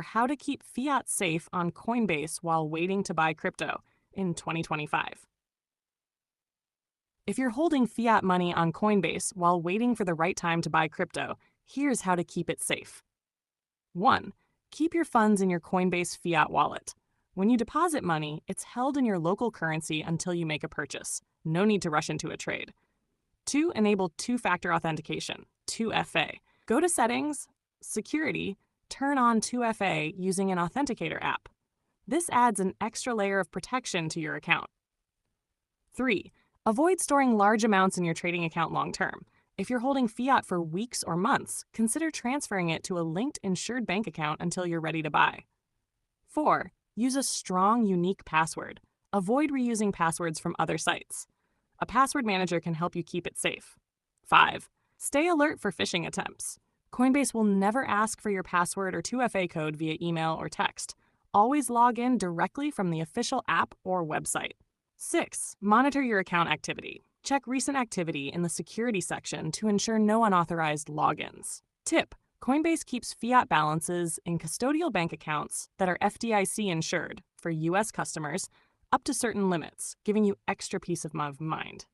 how to keep fiat safe on Coinbase while waiting to buy crypto in 2025. If you're holding fiat money on Coinbase while waiting for the right time to buy crypto, here's how to keep it safe. 1. Keep your funds in your Coinbase fiat wallet. When you deposit money, it's held in your local currency until you make a purchase. No need to rush into a trade. 2. Enable two-factor authentication, 2FA. Go to Settings, Security, turn on 2FA using an authenticator app. This adds an extra layer of protection to your account. 3. Avoid storing large amounts in your trading account long term. If you're holding fiat for weeks or months, consider transferring it to a linked insured bank account until you're ready to buy. 4. Use a strong, unique password. Avoid reusing passwords from other sites. A password manager can help you keep it safe. 5. Stay alert for phishing attempts. Coinbase will never ask for your password or 2FA code via email or text. Always log in directly from the official app or website. 6. Monitor your account activity. Check recent activity in the security section to ensure no unauthorized logins. Tip: Coinbase keeps fiat balances in custodial bank accounts that are FDIC insured for U.S. customers up to certain limits, giving you extra peace of mind.